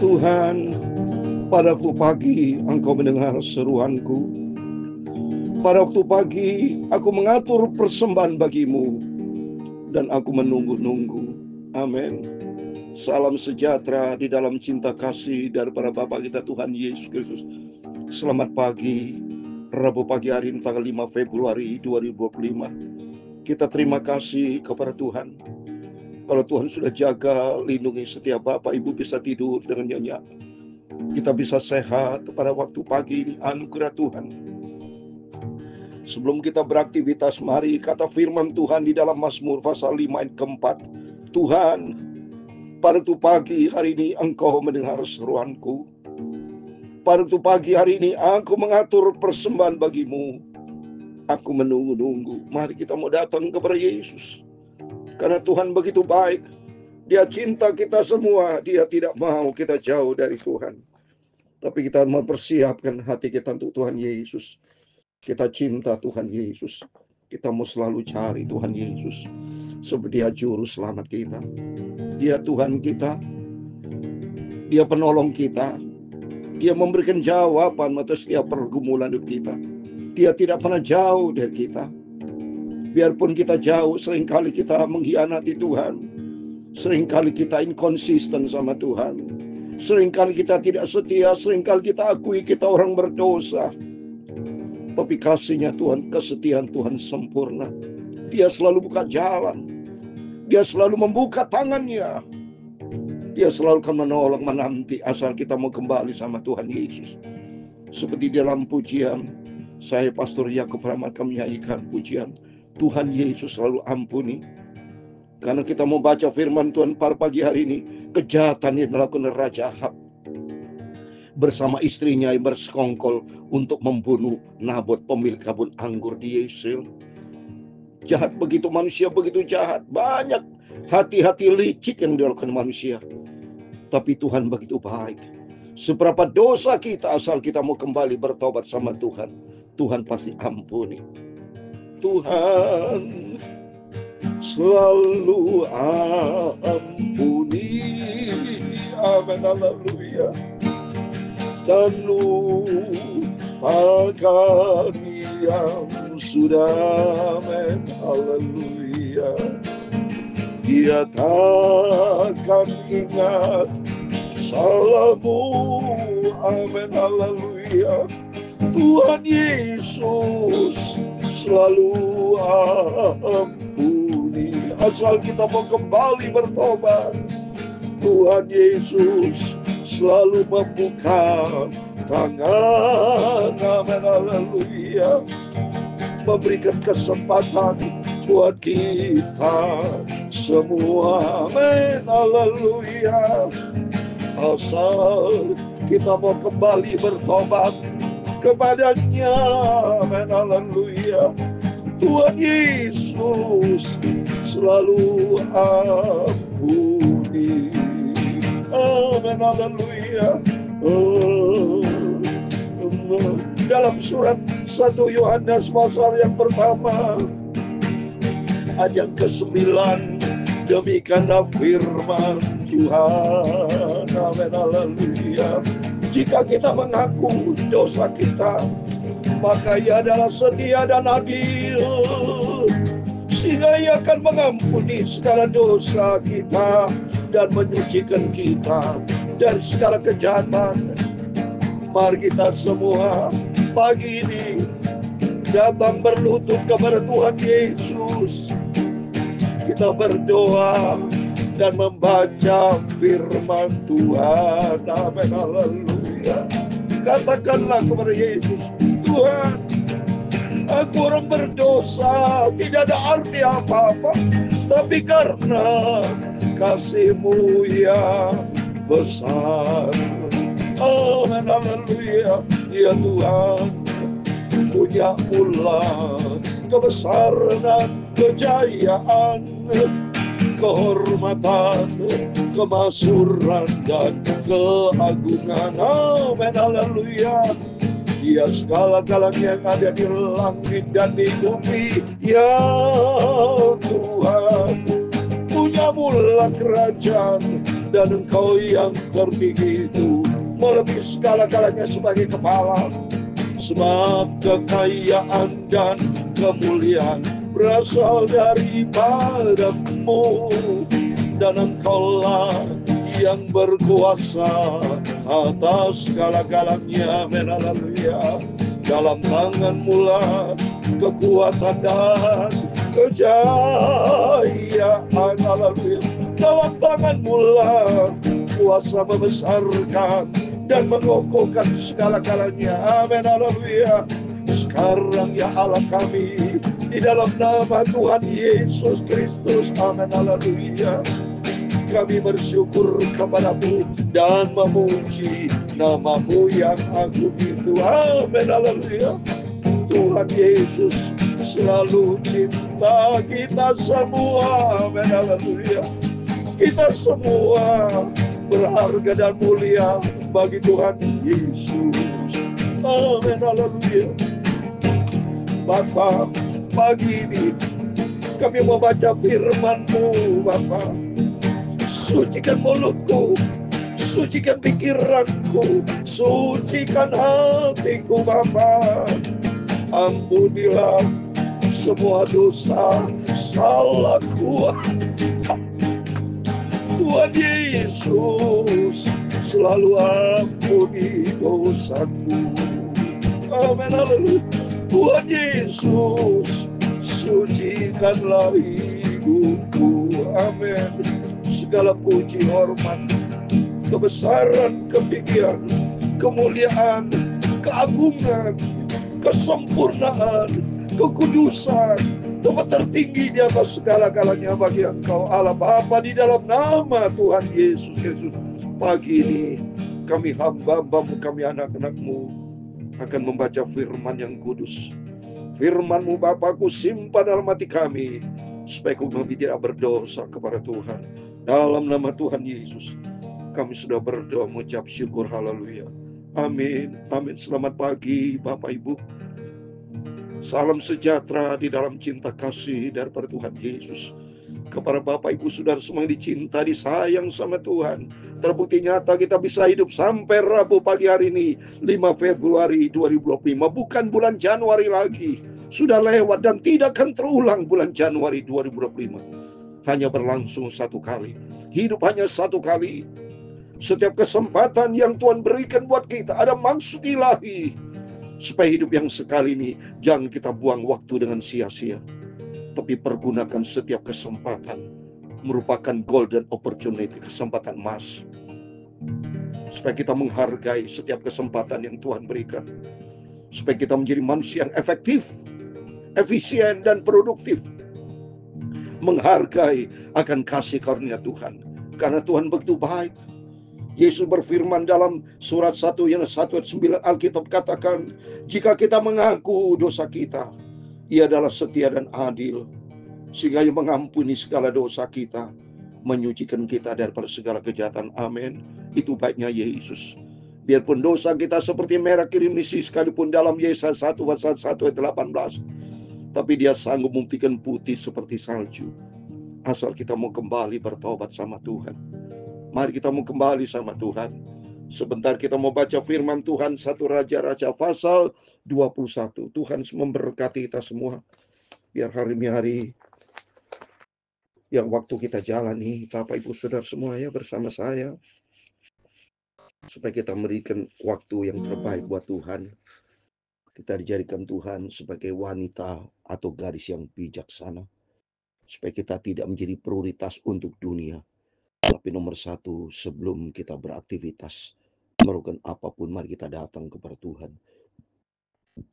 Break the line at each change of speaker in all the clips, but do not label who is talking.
Tuhan, pada waktu pagi Engkau mendengar seruanku. Pada waktu pagi aku mengatur persembahan bagimu, dan aku menunggu-nunggu. Amin. Salam sejahtera di dalam cinta kasih daripada Bapa kita Tuhan Yesus Kristus. Selamat pagi, Rabu pagi hari ini tanggal 5 Februari 2025. Kita terima kasih kepada Tuhan. Kalau Tuhan sudah jaga, lindungi setiap Bapak Ibu bisa tidur dengan nyenyak. Kita bisa sehat pada waktu pagi ini, anugerah Tuhan. Sebelum kita beraktivitas, mari kata firman Tuhan di dalam Mazmur pasal 5 ayat keempat. Tuhan, pada waktu pagi hari ini Engkau mendengar seruanku. Pada waktu pagi hari ini aku mengatur persembahan bagimu. Aku menunggu-nunggu. Mari kita mau datang kepada Yesus. Karena Tuhan begitu baik. Dia cinta kita semua. Dia tidak mau kita jauh dari Tuhan. Tapi kita mempersiapkan hati kita untuk Tuhan Yesus. Kita cinta Tuhan Yesus. Kita mau selalu cari Tuhan Yesus. Sebab Dia juru selamat kita. Dia Tuhan kita. Dia penolong kita. Dia memberikan jawaban atas setiap pergumulan hidup kita. Dia tidak pernah jauh dari kita. Biarpun kita jauh, seringkali kita mengkhianati Tuhan. Seringkali kita inkonsisten sama Tuhan. Seringkali kita tidak setia. Seringkali kita akui kita orang berdosa. Tapi kasih-Nya Tuhan, kesetiaan Tuhan sempurna. Dia selalu buka jalan. Dia selalu membuka tangannya. Dia selalu akan menolong, menanti asal kita mau kembali sama Tuhan Yesus. Seperti dalam pujian, saya Pastor Yakub Rahmat akan menyanyikan pujian, Tuhan Yesus selalu ampuni. Karena kita mau baca firman Tuhan pada pagi hari ini, kejahatan yang dilakukan Raja Ahab bersama istrinya yang bersekongkol untuk membunuh Nabot, pemilik kebun anggur di Yesreel. Jahat begitu, manusia begitu jahat. Banyak hati-hati licik yang dilakukan manusia. Tapi Tuhan begitu baik. Seberapa dosa kita, asal kita mau kembali bertobat sama Tuhan, Tuhan pasti ampuni. Tuhan selalu ampuni. Amin, haleluya. Dan lupakan yang sudah, amin, haleluya. Dia takkan ingat salahmu, amin, haleluya. Tuhan Yesus selalu ampuni, asal kita mau kembali bertobat. Tuhan Yesus selalu membuka tangan, amin, haleluya. Memberikan kesempatan buat kita semua, amin, haleluya. Asal kita mau kembali bertobat kepada-Nya, amin, haleluya. Tuhan Yesus selalu ampuni, amin, haleluya. Dalam surat 1 Yohanes pasal yang pertama ayat yang ke-9, demikianlah firman Tuhan, amin, haleluya. Jika kita mengaku dosa kita, maka Ia adalah setia dan adil, sehingga Ia akan mengampuni segala dosa kita dan menyucikan kita dari segala kejahatan. Mari kita semua pagi ini datang berlutut kepada Tuhan Yesus. Kita berdoa dan membaca firman Tuhan, amin, haleluya. Katakanlah kepada Yesus, Tuhan, aku orang berdosa, tidak ada arti apa-apa, tapi karena kasih-Mu yang besar, amin, haleluya. Ya Tuhan, punya ulang kebesaran dan kejayaan, kehormatan, kemakmuran dan keagungan, amin, haleluya. Ya segala-galanya yang ada di langit dan di bumi, ya Tuhan, punya-Mu lah kerajaan, Dan Engkau yang tertinggi itu melebihi segala-galanya sebagai kepala. Sebab kekayaan dan kemuliaan berasal daripadamu, dan Engkaulah yang berkuasa atas segala-galanya. Amin, haleluya. Dalam tangan-Mu lah kekuatan dan kejayaan, haleluya. Dalam tangan-Mu lah kuasa membesarkan dan mengokohkan segala-galanya. Amin, haleluya. Sekarang ya Allah kami, di dalam nama Tuhan Yesus Kristus, amin, haleluya, kami bersyukur kepada-Mu dan memuji nama-Mu yang agung itu. Amin, haleluya. Tuhan Yesus selalu cinta kita semua. Amin, haleluya. Kita semua berharga dan mulia bagi Tuhan Yesus. Amin, haleluya. Bapa, pagi ini kami membaca firman-Mu, Bapa. Sucikan mulutku, sucikan pikiranku, sucikan hatiku, Bapa. Ampunilah semua dosa, salahku. Tuhan Yesus, selalu ampuni dosaku. Amin, haleluya. Tuhan Yesus, sucikanlah hidupku. Amin. Segala puji, hormat, kebesaran, ketinggian, kemuliaan, keagungan, kesempurnaan, kekudusan, tempat tertinggi di atas segala-galanya bagi Engkau Allah Bapa, di dalam nama Tuhan Yesus Kristus. Pagi ini kami hamba-Mu, kami anak-anak-Mu akan membaca firman yang kudus. Firman-Mu Bapakku simpan dalam hati kami, supaya kami tidak berdosa kepada Tuhan. Dalam nama Tuhan Yesus kami sudah berdoa mengucap syukur, haleluya. Amin, amin. Selamat pagi Bapak Ibu. Salam sejahtera di dalam cinta kasih daripada Tuhan Yesus. Kepada Bapak Ibu Saudara semua yang dicinta, disayang sama Tuhan. Terbukti nyata kita bisa hidup sampai Rabu pagi hari ini, 5 Februari 2025. Bukan bulan Januari lagi. Sudah lewat dan tidak akan terulang bulan Januari 2025. Hanya berlangsung satu kali. Hidup hanya satu kali. Setiap kesempatan yang Tuhan berikan buat kita ada maksud ilahi. Supaya hidup yang sekali ini jangan kita buang waktu dengan sia-sia, tapi pergunakan setiap kesempatan merupakan golden opportunity, kesempatan emas. Supaya kita menghargai setiap kesempatan yang Tuhan berikan. Supaya kita menjadi manusia yang efektif, efisien, dan produktif. Menghargai akan kasih karunia Tuhan. Karena Tuhan begitu baik. Yesus berfirman dalam surat 1 Yohanes 1 ayat 9, Alkitab katakan, jika kita mengaku dosa kita, Ia adalah setia dan adil, sehingga Ia mengampuni segala dosa kita, menyucikan kita daripada segala kejahatan. Amin. Itu baiknya Yesus. Biarpun dosa kita seperti merah kirmisi sekalipun dalam Yesaya 1 pasal 1 ayat 18, tapi Dia sanggup memutihkan putih seperti salju. Asal kita mau kembali bertobat sama Tuhan. Mari kita mau kembali sama Tuhan. Sebentar kita mau baca firman Tuhan 1 Raja-Raja pasal 21. Tuhan memberkati kita semua. Biar hari-hari yang waktu kita jalani, Bapak Ibu Saudara semua ya, bersama saya. Supaya kita memberikan waktu yang terbaik buat Tuhan. Kita dijadikan Tuhan sebagai wanita atau gadis yang bijaksana. Supaya kita tidak menjadi prioritas untuk dunia. Tapi nomor satu, sebelum kita beraktivitas, melakukan apapun, mari kita datang kepada Tuhan.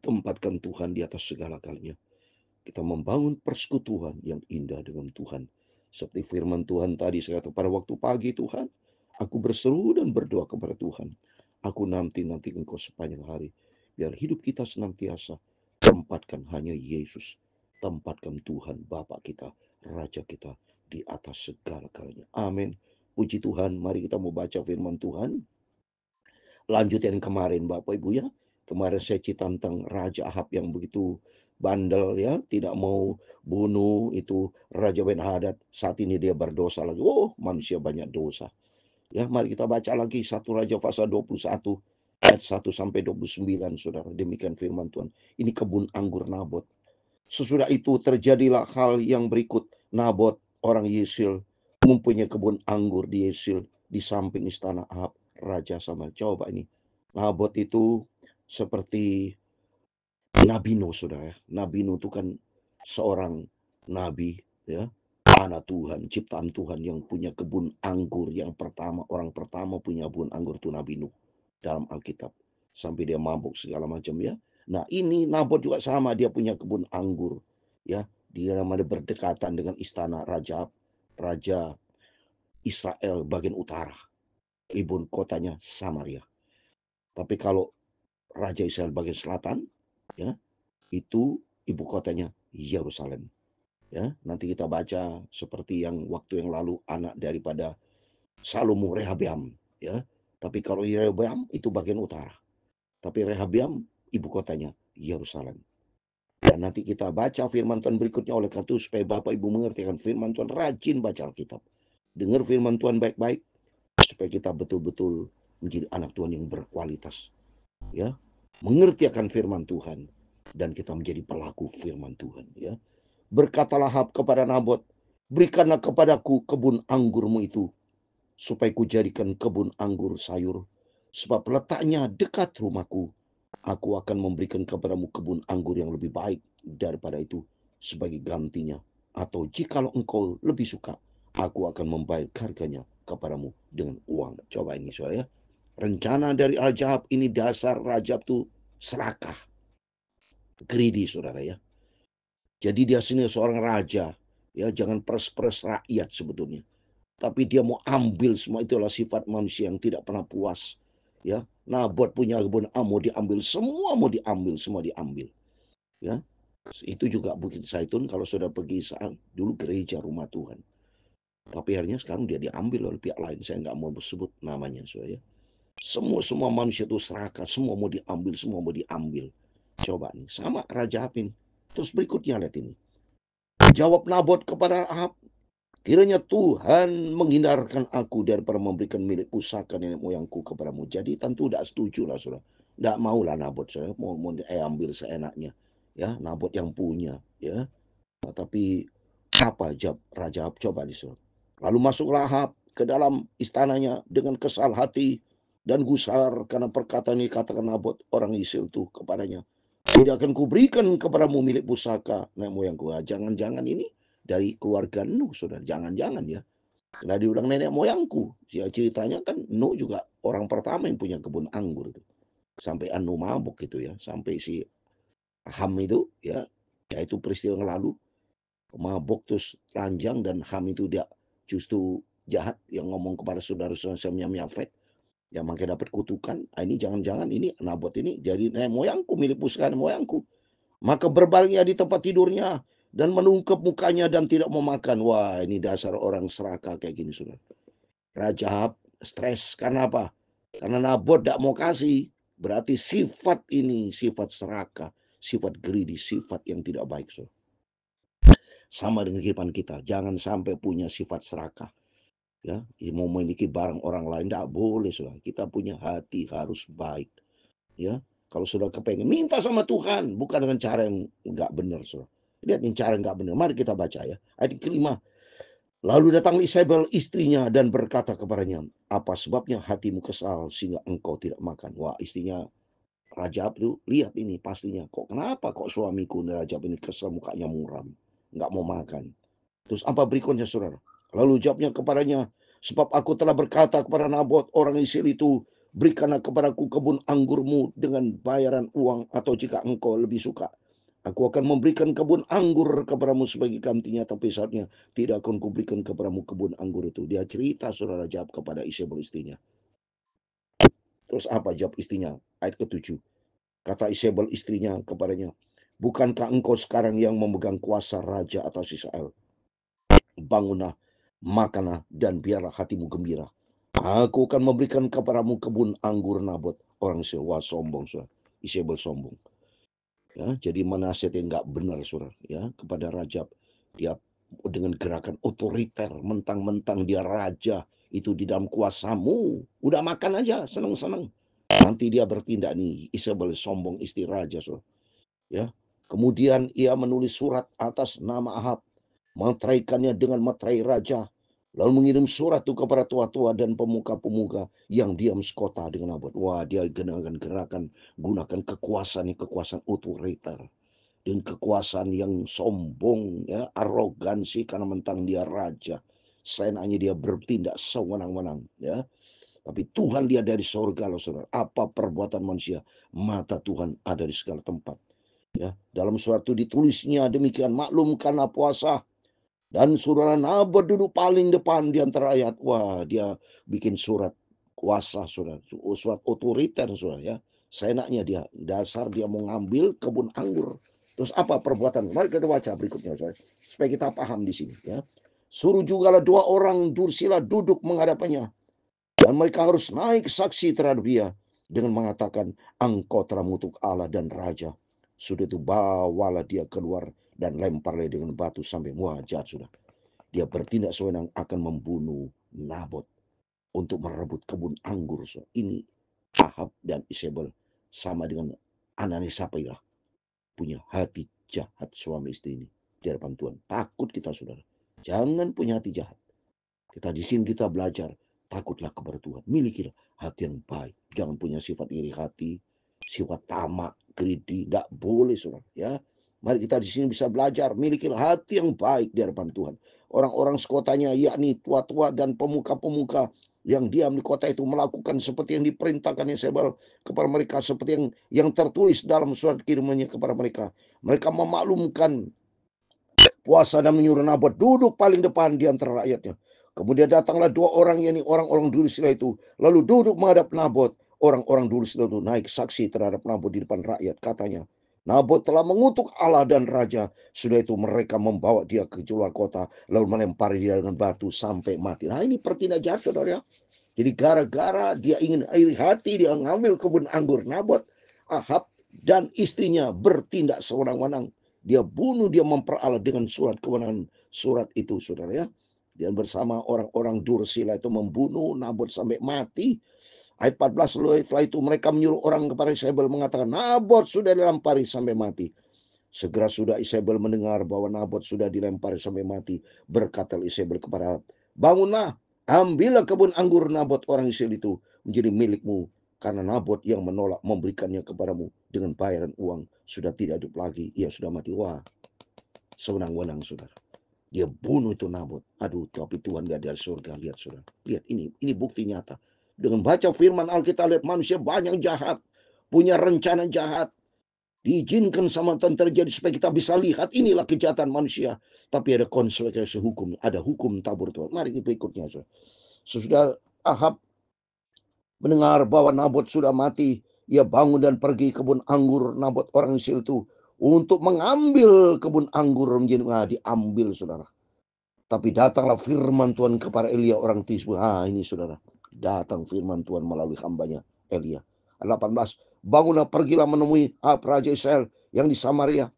Tempatkan Tuhan di atas segala-galanya. Kita membangun persekutuan yang indah dengan Tuhan. Seperti firman Tuhan tadi, saya kata pada waktu pagi, Tuhan, aku berseru dan berdoa kepada Tuhan. Aku nanti Engkau sepanjang hari. Biar hidup kita senantiasa tempatkan hanya Yesus. Tempatkan Tuhan, Bapa kita, Raja kita, di atas segala-galanya. Amin. Puji Tuhan, mari kita mau baca firman Tuhan. Lanjut yang kemarin Bapak Ibu ya. Kemarin saya cerita tentang Raja Ahab yang begitu bandel ya, tidak mau bunuh itu Raja Ben Hadad. Saat ini dia berdosa lagi. Oh, manusia banyak dosa. Ya, mari kita baca lagi 1 Raja pasal 21 ayat 1 sampai 29, Saudara. Demikian firman Tuhan. Ini kebun anggur Nabot. Sesudah itu terjadilah hal yang berikut. Nabot orang Yesil mempunyai kebun anggur di Yesil di samping istana Ahab raja Samaria. Coba ini. Nabot itu seperti Nabi Nuh, Saudara. Nabi Nuh itu kan seorang nabi, ya, anak Tuhan, ciptaan Tuhan yang punya kebun anggur yang pertama, orang pertama punya kebun anggur itu Nabi Nuh dalam Alkitab. Sampai dia mabuk segala macam, ya. Nah, ini Nabot juga sama, dia punya kebun anggur, ya. Dia namanya berdekatan dengan istana raja Israel bagian utara. Ibu kotanya Samaria. Tapi kalau raja Israel bagian selatan, ya, itu ibu kotanya Yerusalem. Ya, nanti kita baca seperti yang waktu yang lalu anak daripada Salomo Rehabeam, ya. Tapi kalau Rehabeam itu bagian utara. Tapi Rehabeam ibu kotanya Yerusalem. Dan nanti kita baca firman Tuhan berikutnya, oleh karena itu supaya Bapak Ibu mengerti kan firman Tuhan, rajin baca Alkitab. Dengar firman Tuhan baik-baik supaya kita betul-betul menjadi anak Tuhan yang berkualitas, ya. Mengerti akan firman Tuhan dan kita menjadi pelaku firman Tuhan, ya. Berkatalah Ahab kepada Nabot, berikanlah kepadaku kebun anggurmu itu, supaya kujadikan kebun anggur sayur, sebab letaknya dekat rumahku. Aku akan memberikan kepadamu kebun anggur yang lebih baik daripada itu sebagai gantinya. Atau jikalau engkau lebih suka, aku akan membayar harganya kepadamu dengan uang. Coba ini, Saudara, ya. Rencana dari Al-Jahab ini, dasar Rajab itu serakah, greedy, Saudara, ya. Jadi dia sini seorang raja, ya, jangan peres-peres rakyat sebetulnya. Tapi dia mau ambil semua, itulah sifat manusia yang tidak pernah puas, ya. Nabot punya kebun mau diambil, semua diambil, ya. Itu juga Bukit Zaitun, kalau sudah pergi saat dulu gereja rumah Tuhan. Tapi akhirnya sekarang dia diambil oleh pihak lain, saya nggak mau sebut namanya, ya. Semua manusia itu serakah, semua mau diambil, Coba nih, sama Raja Apin. Terus berikutnya lihat ini. Jawab Nabot kepada Ahab, kiranya Tuhan menghindarkan aku daripada memberikan milik pusaka nenek moyangku kepadamu. Jadi tentu tidak setuju lah, Saudara. Tidak maulah Nabot, Saudara, mau ambil seenaknya, ya. Nabot yang punya, ya. Nah, tapi apa jawab Raja Ahab? Coba disuruh. Lalu masuklah Ahab ke dalam istananya dengan kesal hati dan gusar karena perkataan ini katakan Nabot orang Israel itu kepadanya. Tidak akan kuberikan kepadamu milik pusaka nenek moyangku. Jangan-jangan ini dari keluarga Nuh, Saudara. Jangan-jangan, ya. Nah, diulang nenek moyangku. Ya, ceritanya kan Nuh juga orang pertama yang punya kebun anggur itu. Sampai Nuh mabuk gitu, ya. Sampai si Ham itu, ya, itu peristiwa yang lalu. Mabuk terus telanjang, dan Ham itu dia justru jahat yang ngomong kepada saudara-saudara Yafet. Ya, makanya dapat kutukan. Ini jangan-jangan ini Nabot ini jadi nenek moyangku, milik pusaka nenek moyangku. Maka berbaring ia di tempat tidurnya dan menungkep mukanya dan tidak mau makan. Wah, ini dasar orang serakah kayak gini, Saudara. Raja Ahab stres karena apa? Karena Nabot tidak mau kasih. Berarti sifat ini sifat serakah, sifat greedy, sifat yang tidak baik, Saudara. Sama dengan kehidupan kita, jangan sampai punya sifat serakah, ya. Mau memiliki barang orang lain tidak boleh, Saudara. Kita punya hati harus baik, ya. Kalau sudah kepengen, minta sama Tuhan, bukan dengan cara yang nggak benar, Saudara. Lihat nih cara nggak benar. Mari kita baca, ya. Ayat kelima. Lalu datang Isabel istrinya dan berkata kepadanya, apa sebabnya hatimu kesal sehingga engkau tidak makan? Wah, istrinya Rajab itu lihat ini pastinya. Kenapa kok suamiku Rajab ini kesal, mukanya muram, nggak mau makan. Terus apa berikutnya, Saudara? Lalu jawabnya kepadanya, sebab aku telah berkata kepada Nabot orang Israel itu, berikanlah kepadaku kebun anggurmu dengan bayaran uang, atau jika engkau lebih suka, aku akan memberikan kebun anggur kepadamu sebagai gantinya. Tapi saatnya tidak akan kuberikan kepadamu kebun anggur itu. Dia cerita, Saudara, jawab kepada Isabel istrinya. Terus apa jawab istrinya? Ayat ke-7. Kata Isabel istrinya kepadanya, bukankah engkau sekarang yang memegang kuasa raja atas Israel? Bangunlah, makanlah, dan biarlah hatimu gembira. Aku akan memberikan kepadamu kebun anggur Nabot orang Israel. Wah, sombong, Saudara. Isabel sombong. Ya, jadi nasihat yang nggak benar, Saudara, ya, kepada Rajab. Dia dengan gerakan otoriter, mentang-mentang dia raja, Itu di dalam kuasamu. Udah makan aja, senang-senang. Nanti dia bertindak nih, Isabel sombong istri raja, saudara. Ya. Kemudian ia menulis surat atas nama Ahab, meteraikannya dengan materai raja, lalu mengirim surat itu kepada tua-tua dan pemuka-pemuka yang diam sekota dengan Nabot. Wah, dia gunakan kekuasaan otoriter dan kekuasaan yang sombong, ya, arogansi karena mentang dia raja. Selain hanya dia bertindak sewenang-wenang, ya. Tapi Tuhan lihat dari sorga loh, saudara. Apa perbuatan manusia? Mata Tuhan ada di segala tempat. Ya, dalam surat itu ditulisnya demikian, maklum karena puasa. Dan saudara Nabot duduk paling depan di antara ayat. Wah, dia bikin surat kuasa, saudara. Surat otoriter, saudara, ya. Seenaknya dia. Dasar dia mau ngambil kebun anggur. Terus apa perbuatan? Mari kita baca berikutnya, saudara. Supaya kita paham di sini, ya. Suruh jugalah 2 orang dursila duduk menghadapannya. Dan mereka harus naik saksi terhadap dia dengan mengatakan, engkau telah mengutuk Allah dan Raja. Sudah itu bawalah dia keluar dan lemparlah dengan batu sampai wajah, sudah. Dia bertindak sewenang akan membunuh Nabot untuk merebut kebun anggur. So. Ini Ahab dan Isabel sama dengan Ananias Sapphira, punya hati jahat suami istri ini di hadapan Tuhan. Takut kita, saudara. Jangan punya hati jahat. Kita di sini kita belajar, takutlah kepada Tuhan. Milikilah hati yang baik. Jangan punya sifat iri hati, sifat tamak, greedy. Tidak boleh, saudara. Ya, mari kita di sini bisa belajar, milikilah hati yang baik di hadapan Tuhan. Orang-orang sekotanya, yakni tua-tua dan pemuka-pemuka yang diam di kota itu melakukan seperti yang diperintahkan Yezebel kepada mereka, seperti yang tertulis dalam surat kirimannya kepada mereka. Mereka memaklumkan puasa dan menyuruh Nabot duduk paling depan di antara rakyatnya. Kemudian datanglah 2 orang, yakni orang-orang dursila itu, lalu duduk menghadap Nabot. Orang-orang dursila itu naik saksi terhadap Nabot di depan rakyat. Katanya, Nabot telah mengutuk Allah dan Raja. Sudah itu mereka membawa dia ke luar kota, lalu melempari dia dengan batu sampai mati. Nah, ini pertindak jahat, saudara. Jadi gara-gara dia ingin iri hati, dia ngambil kebun anggur Nabot, Ahab dan istrinya bertindak sewenang-wenang. Dia bunuh, dia memperalat dengan surat kewenangan surat itu, saudara, ya. Dan bersama orang-orang dursila itu membunuh Nabot sampai mati. Ayat 14, setelah itu mereka menyuruh orang kepada Isabel mengatakan, Nabot sudah dilempari sampai mati. Segera sudah Isabel mendengar bahwa Nabot sudah dilempari sampai mati. Berkata Isabel kepada, bangunlah, ambillah kebun anggur Nabot orang Israel itu menjadi milikmu. Karena Nabot yang menolak memberikannya kepadamu dengan bayaran uang sudah tidak hidup lagi. Ia sudah mati. Wah, sewenang-wenang, saudara. Dia bunuh itu Nabot. Aduh, tapi Tuhan gak dari surga. Lihat, saudara. Lihat, ini bukti nyata. Dengan baca firman Alkitab, lihat manusia banyak jahat. Punya rencana jahat. Diizinkan sama Tuhan terjadi supaya kita bisa lihat inilah kejahatan manusia. Tapi ada konsekuensi hukum. Ada hukum tabur Tuhan. Mari kita berikutnya, saudara. Sesudah Ahab mendengar bahwa Nabot sudah mati, ia bangun dan pergi kebun anggur Nabot orang Israel itu untuk mengambil kebun anggur menjadi diambil, saudara. Tapi datanglah firman Tuhan kepada Elia orang Tisbe. Ini, saudara. Datang firman Tuhan melalui hambanya Elia. 18. Bangunlah, pergilah menemui Ahab raja Israel yang di Samaria.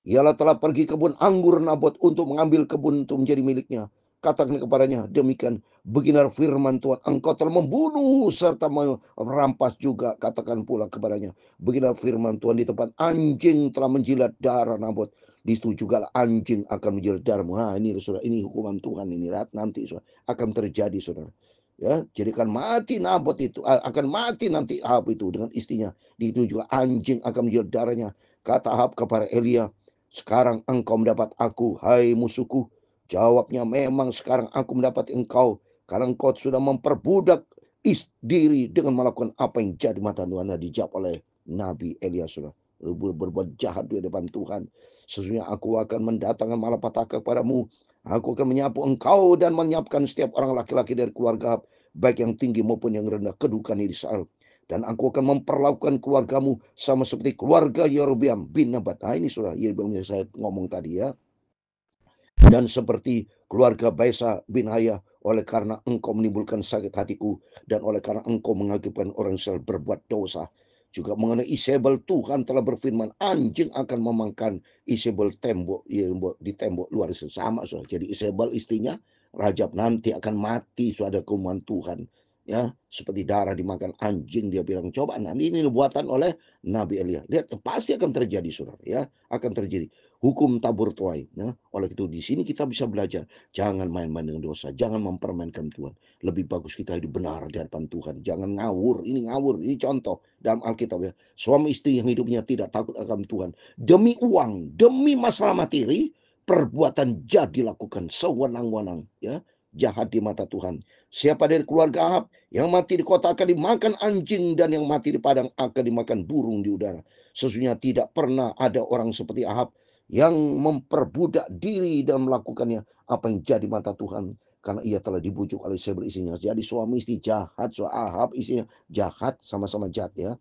Ialah telah pergi kebun anggur Nabot untuk mengambil kebun itu menjadi miliknya. Katakan kepadanya, demikian beginilah firman Tuhan, engkau telah membunuh serta merampas juga. Katakan pula kepadanya, beginilah firman Tuhan, di tempat anjing telah menjilat darah Nabot, di situ juga anjing akan menjilat darahmu. Nah, ini saudara, ini hukuman Tuhan, ini lihat nanti saudara, akan terjadi, saudara. Ya, jadi akan mati Nabot itu, akan mati nanti Ahab itu dengan istrinya. Di itu juga anjing akan menjilat darahnya. Kata Ahab kepada Elia, sekarang engkau mendapat aku, hai musuhku. Jawabnya, memang sekarang aku mendapat engkau, karena engkau sudah memperbudak diri dengan melakukan apa yang jadi mata Tuhan. Dijawab oleh Nabi Elia, sudah berbuat jahat di depan Tuhan. Sesungguhnya aku akan mendatangkan malapetaka kepadamu. Aku akan menyapu engkau dan menyiapkan setiap orang laki-laki dari keluarga, baik yang tinggi maupun yang rendah, kedudukan Israel. Dan aku akan memperlakukan keluargamu sama seperti keluarga Yerobeam bin Nebat. Nah, ini sudah Yerobeam yang saya ngomong tadi, ya. Dan seperti keluarga Baesa bin Haya, oleh karena engkau menimbulkan sakit hatiku, dan oleh karena engkau mengakibatkan orang Israel berbuat dosa. Juga mengenai Isabel, Tuhan telah berfirman, anjing akan memakan Isabel di tembok luar itu. Sama, so. Jadi Isabel istrinya Rajab nanti akan mati, sudah hukuman Tuhan. Ya, seperti darah dimakan anjing, dia bilang, coba nanti ini buatan oleh Nabi Elia. Lihat, pasti akan terjadi, saudara. Ya, akan terjadi. Hukum tabur tuai. Ya. Oleh itu di sini kita bisa belajar, jangan main-main dengan dosa, jangan mempermainkan Tuhan. Lebih bagus kita hidup benar di hadapan Tuhan. Jangan ngawur, ini ngawur. Ini contoh dalam Alkitab ya. Suami istri yang hidupnya tidak takut akan Tuhan. Demi uang, demi masalah materi, perbuatan jahat dilakukan sewenang-wenang, ya, jahat di mata Tuhan. Siapa dari keluarga Ahab yang mati di kota akan dimakan anjing, dan yang mati di padang akan dimakan burung di udara. Sesungguhnya tidak pernah ada orang seperti Ahab yang memperbudak diri dan melakukannya apa yang jadi mata Tuhan, karena ia telah dibujuk oleh Jezebel istrinya. Jadi suami istri jahat, Ahab istrinya jahat, sama-sama jahat ya.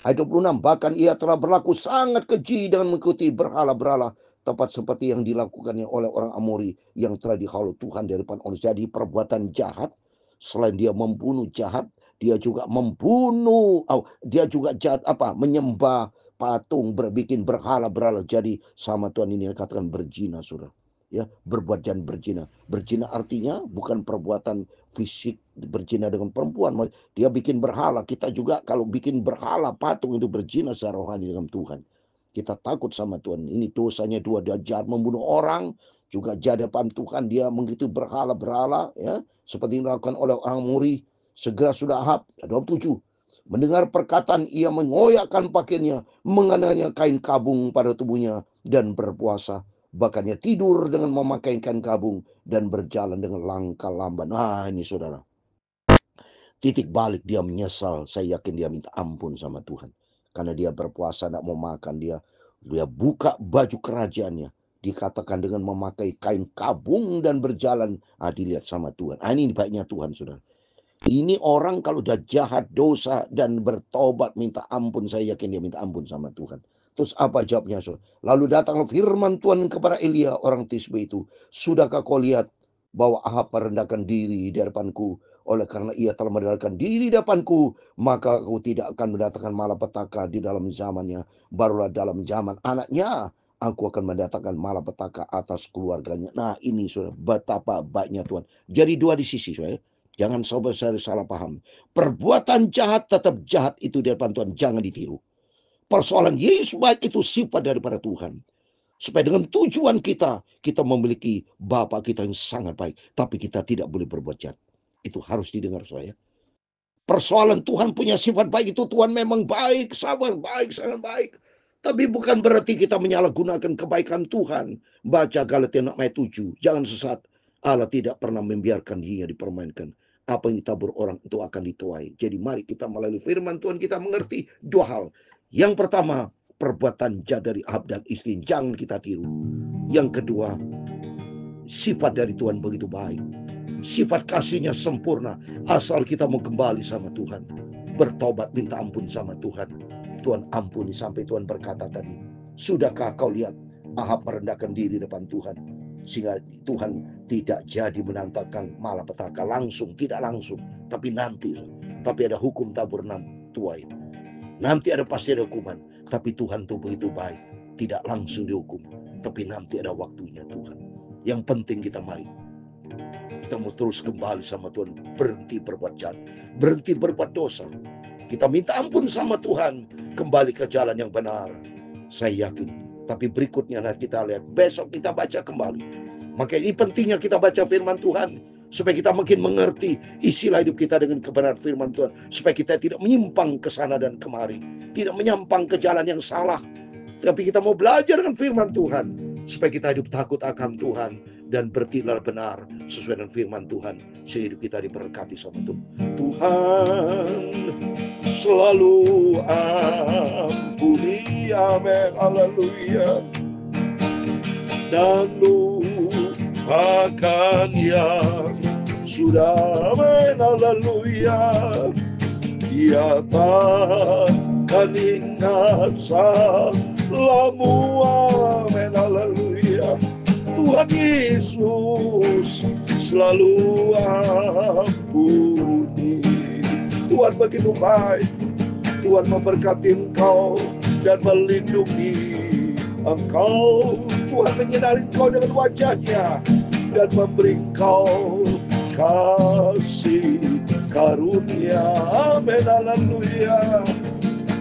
Ayat 26, bahkan ia telah berlaku sangat keji dengan mengikuti berhala-berhala, tepat seperti yang dilakukannya oleh orang Amori yang telah dihalau Tuhan dari depan orang. Jadi perbuatan jahat, selain dia membunuh jahat, dia juga membunuh, dia juga jahat menyembah patung, berbikin berhala-berhala. Jadi sama Tuhan ini katakan berzina, saudara. Ya, berbuat jangan berzina. Berzina artinya bukan perbuatan fisik, berzina dengan perempuan. Dia bikin berhala. Kita juga kalau bikin berhala patung itu berzina secara rohani dengan Tuhan. Kita takut sama Tuhan. Ini dosanya dua. Dia jahat membunuh orang, juga jahat depan Tuhan. Dia mengikuti berhala-berhala, ya, seperti yang dilakukan oleh orang Muri. Segera sudah Ahab, 27. Mendengar perkataan, ia mengoyakkan pakaiannya, mengenakannya kain kabung pada tubuhnya, dan berpuasa. Bahkan ia tidur dengan memakai kain kabung dan berjalan dengan langkah lamban. Nah, ini saudara. Titik balik, dia menyesal. Saya yakin dia minta ampun sama Tuhan. Karena dia berpuasa, tidak mau makan. Dia buka baju kerajaannya. Dikatakan dengan memakai kain kabung dan berjalan. Dilihat sama Tuhan. Ini baiknya Tuhan, saudara. Ini orang kalau udah jahat, dosa, dan bertobat, minta ampun. Saya yakin dia minta ampun sama Tuhan. Terus apa jawabnya, saudara? Lalu datang firman Tuhan kepada Elia, orang Tisbe itu. Sudahkah kau lihat bahwa Ahab merendahkan diri di hadapanku? Oleh karena ia telah merendahkan diri di hadapanku, maka aku tidak akan mendatangkan malapetaka di dalam zamannya. Barulah dalam zaman anaknya, aku akan mendatangkan malapetaka atas keluarganya. Nah, ini saudara, betapa baiknya Tuhan. Jadi dua di sisi, saudara. Jangan sobat saya salah paham. Perbuatan jahat tetap jahat itu di hadapan Tuhan. Jangan ditiru. Persoalan Yesus baik itu sifat daripada Tuhan. Supaya dengan tujuan kita memiliki Bapa kita yang sangat baik. Tapi kita tidak boleh berbuat jahat. Itu harus didengar saya. Persoalan Tuhan punya sifat baik itu, Tuhan memang baik, sangat baik, sangat baik. Tapi bukan berarti kita menyalahgunakan kebaikan Tuhan. Baca Galatia ayat 7. Jangan sesat. Allah tidak pernah membiarkan dirinya dipermainkan. Apa yang ditabur orang itu akan dituai. Jadi mari kita melalui firman Tuhan kita mengerti dua hal. Yang pertama, perbuatan jahat dari Ahab dan istri, jangan kita tiru. Yang kedua, sifat dari Tuhan begitu baik. Sifat kasihnya sempurna. Asal kita mau kembali sama Tuhan, bertobat, minta ampun sama Tuhan, Tuhan ampuni. Sampai Tuhan berkata tadi, sudahkah kau lihat Ahab merendahkan diri depan Tuhan, sehingga Tuhan tidak jadi menantangkan malapetaka langsung, tidak langsung, tapi nanti. Tapi ada hukum tabur tuai. Nanti ada pasti ada hukuman. Tapi Tuhan itu begitu baik, tidak langsung dihukum, tapi nanti ada waktunya Tuhan. Yang penting kita mari, kita mau terus kembali sama Tuhan. Berhenti berbuat jahat, berhenti berbuat dosa. Kita minta ampun sama Tuhan, kembali ke jalan yang benar. Saya yakin. Tapi berikutnya nanti kita lihat, besok kita baca kembali. Maka ini pentingnya kita baca firman Tuhan, supaya kita makin mengerti isilah hidup kita dengan kebenaran firman Tuhan. Supaya kita tidak menyimpang ke sana dan kemari, tidak menyimpang ke jalan yang salah. Tapi kita mau belajar dengan firman Tuhan, supaya kita hidup takut akan Tuhan dan bertindak benar sesuai dengan firman Tuhan, sehingga hidup kita diberkati sama Tuhan. Tuhan selalu ampuni, amin, haleluya, dan lupakan yang sudah, amin, haleluya. Dia takkan ingat salahmu, amin, haleluya. Tuhan Yesus selalu ampuni. Tuhan begitu baik. Tuhan memberkati engkau dan melindungi engkau. Tuhan menyinari engkau dengan wajah-Nya dan memberi Engkau kasih karunia. Amin, haleluya.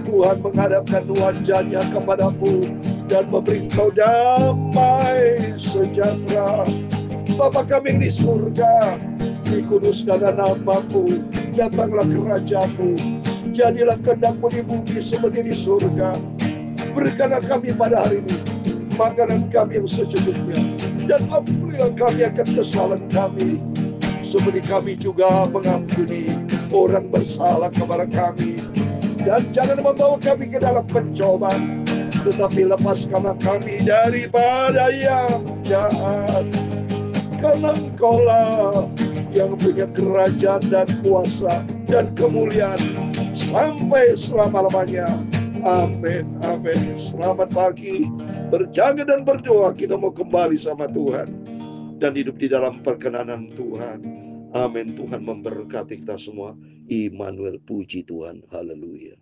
Tuhan menghadapkan wajahnya kepadamu dan memberi Engkau damai sejahtera. Bapa kami yang di surga, dikuduskanlah nama-Mu, datanglah kerajaan-Mu, jadilah kehendak-Mu di bumi seperti di surga. Berikanlah kami pada hari ini makanan kami yang secukupnya, dan ampunilah kami akan kesalahan kami, seperti kami juga mengampuni orang bersalah kepada kami. Dan jangan membawa kami ke dalam pencobaan, tetapi lepaskanlah kami daripada yang jahat. Karena Engkau-lah yang punya kerajaan dan kuasa dan kemuliaan sampai selama-lamanya. Amin, amin. Selamat pagi, berjaga dan berdoa. Kita mau kembali sama Tuhan dan hidup di dalam perkenanan Tuhan. Amin. Tuhan memberkati kita semua. Immanuel, puji Tuhan. Haleluya.